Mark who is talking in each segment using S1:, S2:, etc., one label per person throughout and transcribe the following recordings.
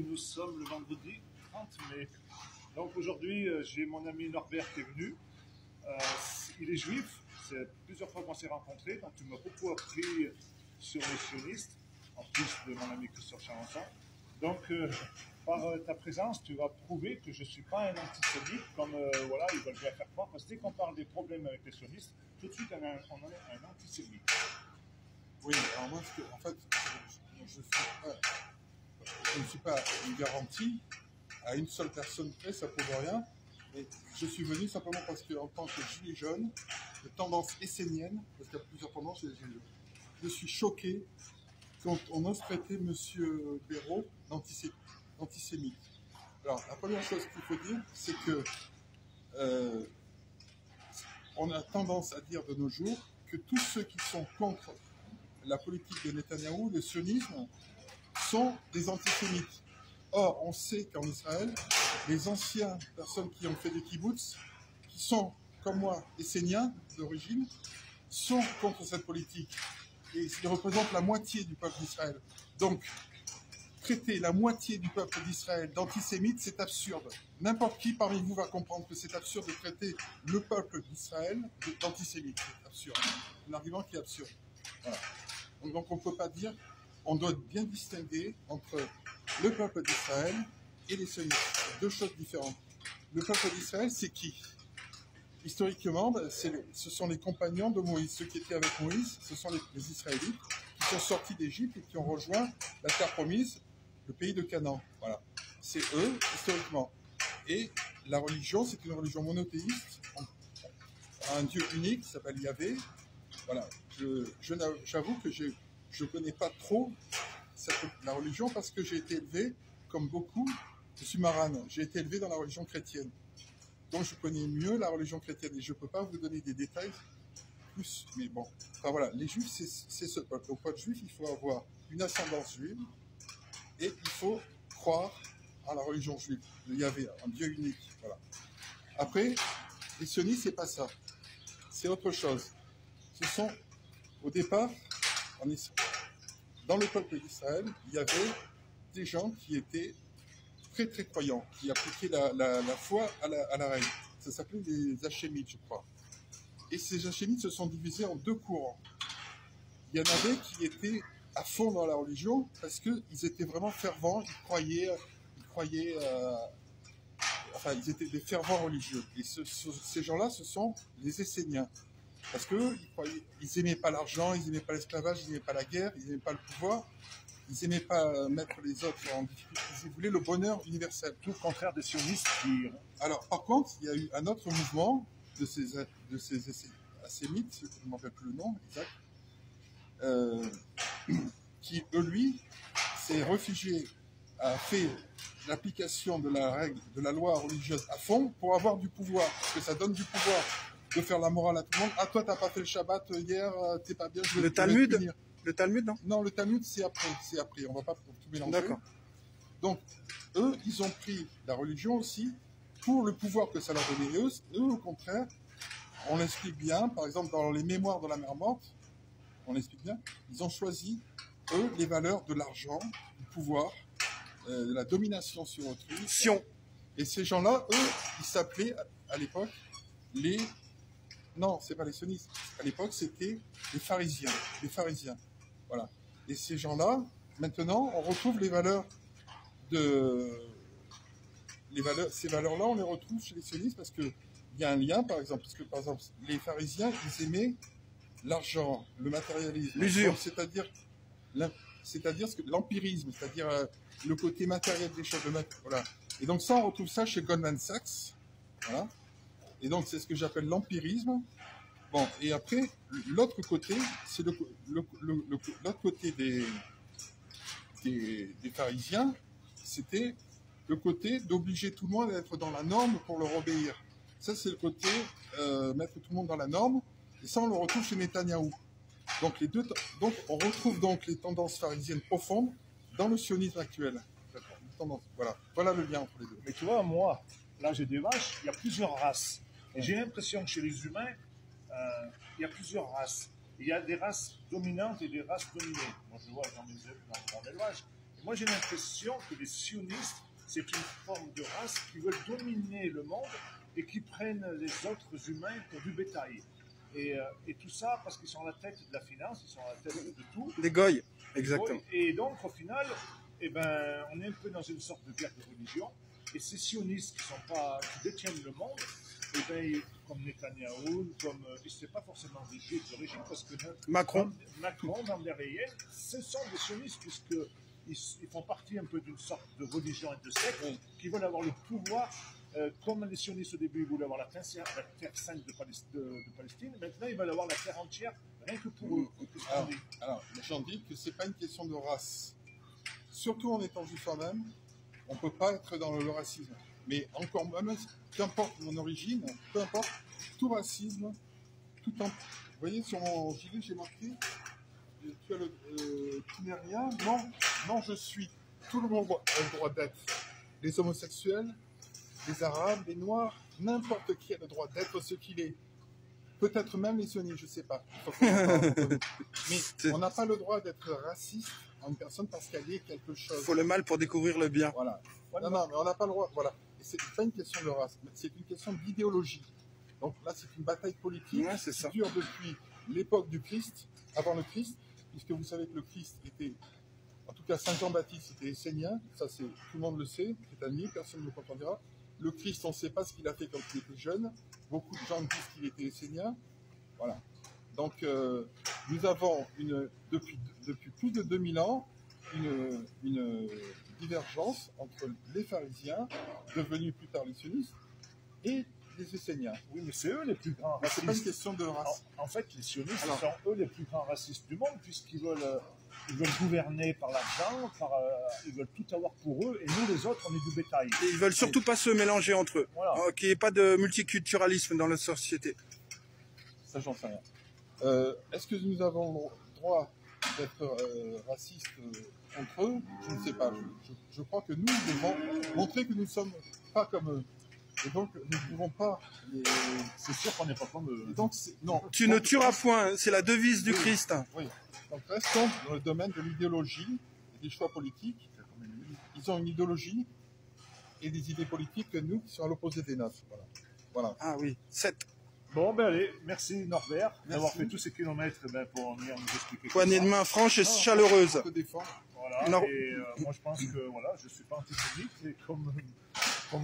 S1: Nous sommes le vendredi 30 mai. Donc aujourd'hui, j'ai mon ami Norbert qui est venu. Euh, il est juif. C'est plusieurs fois qu'on s'est rencontrés. Donc il m'a beaucoup appris sur les sionistes, en plus de mon ami Christophe Charenton. Donc par ta présence, tu vas prouver que je ne suis pas un antisémite, comme voilà, ils veulent bien faire croire. Parce que dès qu'on parle des problèmes avec les sionistes, tout de suite on est un antisémite.
S2: Oui, alors moi, en fait, je ne suis pas une garantie à une seule personne près, ça ne prouve rien. Mais je suis venu simplement parce qu'en tant que gilet jaune, de tendance essénienne, parce qu'il y a plusieurs tendances chez les gilets jaunes, je suis choqué quand on ose traiter M. Béraud d'antisémite. Alors, la première chose qu'il faut dire, c'est que on a tendance à dire de nos jours que tous ceux qui sont contre la politique de Netanyahou, le sionisme, sont des antisémites. Or, on sait qu'en Israël, les anciennes personnes qui ont fait des kibbutz, qui sont, comme moi, esséniens d'origine, sont contre cette politique. Et ils représentent la moitié du peuple d'Israël. Donc, traiter la moitié du peuple d'Israël d'antisémite, c'est absurde. N'importe qui parmi vous va comprendre que c'est absurde de traiter le peuple d'Israël d'antisémite. C'est absurde. Un argument qui est absurde. Voilà. Donc on ne peut pas dire, on doit bien distinguer entre le peuple d'Israël et les sionistes. Deux choses différentes. Le peuple d'Israël, c'est qui? Historiquement, ce sont les compagnons de Moïse. Ceux qui étaient avec Moïse, ce sont les Israélites qui sont sortis d'Égypte et qui ont rejoint la terre promise, le pays de Canaan. Voilà. C'est eux, historiquement. Et la religion, c'est une religion monothéiste, un Dieu unique qui s'appelle Yahvé. Voilà, j'avoue que je ne connais pas trop la religion parce que j'ai été élevé, comme beaucoup, je suis marane, j'ai été élevé dans la religion chrétienne. Donc je connais mieux la religion chrétienne et je ne peux pas vous donner des détails plus. Mais bon, enfin voilà, les juifs, c'est ce peuple. Au peuple juif, il faut avoir une ascendance juive et il faut croire à la religion juive, le Yahvé, un Dieu unique. Voilà. Après, les sionistes, c'est pas ça. C'est autre chose. Ce sont, au départ, dans le peuple d'Israël, il y avait des gens qui étaient très très croyants, qui appliquaient la foi à la règle. Ça s'appelait les Hachémites, je crois. Et ces Hachémites se sont divisés en deux courants. Il y en avait qui étaient à fond dans la religion parce qu'ils étaient vraiment fervents, enfin, ils étaient des fervents religieux. Et ces gens-là, ce sont les Esséniens. Parce qu'eux, ils n'aimaient pas l'argent, ils n'aimaient pas l'esclavage, ils n'aimaient pas la guerre, ils n'aimaient pas le pouvoir, ils n'aimaient pas mettre les autres en difficulté, ils voulaient le bonheur universel.
S1: Tout le contraire des sionistes qui...
S2: Alors, par contre, il y a eu un autre mouvement de ces Hachémites, je ne me rappelle plus le nom exact, qui, lui, s'est réfugié, a fait l'application de la règle, de la loi religieuse à fond pour avoir du pouvoir, parce que ça donne du pouvoir. De faire la morale à tout le monde. Ah, toi, t'as pas fait le Shabbat hier, t'es pas bien.
S3: Le Talmud, non?
S2: Non, le Talmud, c'est après. C'est après. On va pas tout mélanger.
S3: D'accord.
S2: Donc, eux, ils ont pris la religion aussi pour le pouvoir que ça leur donnait. Eux, au contraire, on l'explique bien. Par exemple, dans les Mémoires de la mer morte, on l'explique bien. Ils ont choisi, eux, les valeurs de l'argent, du pouvoir, de la domination sur autrui. Et ces gens-là, eux, ils s'appelaient, à l'époque, Non, c'est pas les sionistes. À l'époque, c'était les pharisiens. Les pharisiens. Voilà. Et ces gens-là, maintenant, on retrouve les valeurs ces valeurs-là, on les retrouve chez les sionistes parce qu'il y a un lien, par exemple. Parce que, par exemple, les pharisiens, ils aimaient l'argent, le matérialisme.
S3: L'usure.
S2: C'est-à-dire l'empirisme, c'est-à-dire le côté matériel des choses. Voilà. Et donc ça, on retrouve ça chez Goldman Sachs. Voilà. Et donc, c'est ce que j'appelle l'empirisme. Bon, et après, l'autre côté, c'est l'autre côté des pharisiens, c'était le côté d'obliger tout le monde à être dans la norme pour leur obéir. Ça, c'est le côté mettre tout le monde dans la norme, et ça, on le retrouve chez Netanyahou. Donc, on retrouve donc les tendances pharisiennes profondes dans le sionisme actuel. Voilà le lien entre les deux.
S1: Mais tu vois, moi, là, j'ai des vaches, il y a plusieurs races. Et j'ai l'impression que chez les humains, il y a plusieurs races. Il y a des races dominantes et des races dominées. Moi, je vois dans mon élevage. Moi, j'ai l'impression que les sionistes, c'est une forme de race qui veulent dominer le monde et qui prennent les autres humains pour du bétail. Et tout ça parce qu'ils sont à la tête de la finance, ils sont à la tête de tout.
S3: Des goy, exactement.
S1: Et donc, au final, eh ben, on est un peu dans une sorte de guerre de religion. Et ces sionistes qui détiennent le monde, eh ben, comme Netanyahou, c'est pas forcément des juifs d'origine, parce que
S3: Macron,
S1: Van der Leyen, ce sont des sionistes, puisqu'ils font partie un peu d'une sorte de religion et de secte qui veulent avoir le pouvoir. Comme les sionistes au début, ils voulaient avoir la terre sainte de Palestine, maintenant ils veulent avoir la terre entière, rien que pour eux.
S2: Alors, j'en dis que ce n'est pas une question de race. Surtout en étant juif soi-même, on ne peut pas être dans le racisme. Mais encore même, qu'importe mon origine, peu importe, tout racisme, vous voyez, sur mon gilet, j'ai marqué, tu n'es rien, non, je suis. Tout le monde a le droit d'être. Les homosexuels, les Arabes, les Noirs, n'importe qui a le droit d'être ce qu'il est. Peut-être même les sionistes, je ne sais pas. Mais on n'a pas le droit d'être raciste à une personne parce qu'elle est quelque chose.
S3: il faut le mal pour découvrir le bien.
S2: Voilà. Non, mais on n'a pas le droit. Voilà. Et c'est pas une question de race, c'est une question d'idéologie. Donc là, c'est une bataille politique qui dure depuis l'époque du Christ, avant le Christ, puisque vous savez que le Christ était, en tout cas Saint Jean-Baptiste était essénien, ça tout le monde le sait, c'est admis, personne ne le contredira. Le Christ, on ne sait pas ce qu'il a fait quand il était jeune. Beaucoup de gens disent qu'il était essénien. Voilà. Donc, nous avons depuis plus de 2000 ans une divergence entre les pharisiens, devenus plus tard les sionistes, et les esséniens.
S1: Oui, mais c'est eux les plus grands racistes.
S2: C'est pas une question de race.
S1: En fait, les sionistes sont eux les plus grands racistes du monde, puisqu'ils veulent gouverner par l'argent, ils veulent tout avoir pour eux, et nous les autres, on est du bétail.
S3: Et ils veulent surtout pas se mélanger entre eux,
S1: voilà.
S3: Qu'il n'y ait pas de multiculturalisme dans la société.
S2: Ça, j'en sais rien. Est-ce que nous avons le droit d'être racistes entre eux? Je ne sais pas. Je crois que nous devons montrer que nous ne sommes pas comme eux. Et donc, nous ne pouvons pas...
S1: C'est sûr qu'on n'est pas comme eux.
S2: Donc, non.
S3: Tu ne tueras point, c'est la devise du Christ.
S2: Oui. Donc, restons dans le domaine de l'idéologie et des choix politiques. Ils ont une idéologie et des idées politiques que nous, qui sont à l'opposé des nôtres. Voilà.
S3: Ah oui, 7.
S1: Bon, ben allez, merci Norbert d'avoir fait tous ces kilomètres pour venir nous expliquer.
S3: Poignée de main franche et chaleureuse.
S1: Voilà,
S3: non.
S1: et moi je pense que voilà, je ne suis pas antisémite, mais comme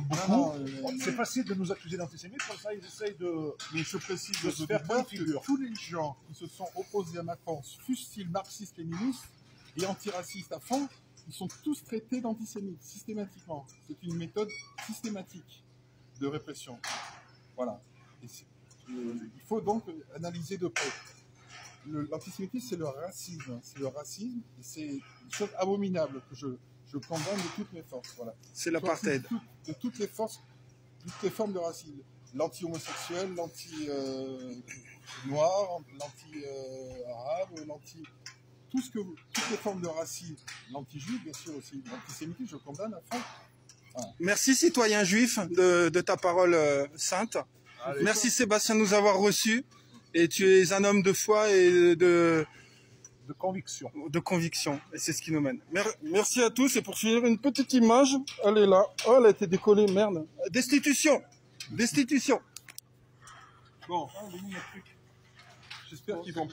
S1: beaucoup, c'est facile de nous accuser d'antisémite, comme ça ils essayent de...
S2: Mais je précise
S1: de se faire bonne figure.
S2: Tous les gens qui se sont opposés à Macron, fussent-ils marxistes-léninistes et antiracistes à fond, ils sont tous traités d'antisémites, systématiquement. C'est une méthode systématique de répression. Voilà. Il faut donc analyser de près. L'antisémitisme, c'est le racisme. C'est le racisme, et c'est une chose abominable que je condamne de toutes mes forces. Voilà.
S3: C'est l'apartheid.
S2: De toutes les forces, toutes les formes de racisme. L'anti-homosexuel, l'anti-noir, l'anti-arabe, toutes les formes de racisme. L'anti-juif, bien sûr aussi. L'antisémitisme, je condamne à fond. Voilà.
S3: Merci, citoyen juif, de ta parole sainte. Allez, merci Sébastien de nous avoir reçus. Et tu es un homme de foi et de
S1: conviction.
S3: De conviction. Et c'est ce qui nous mène. Merci à tous. Et pour finir, une petite image. Elle est là. Oh, elle a été décollée. Merde. Destitution. Destitution.
S2: Bon. J'espère qu'ils vont...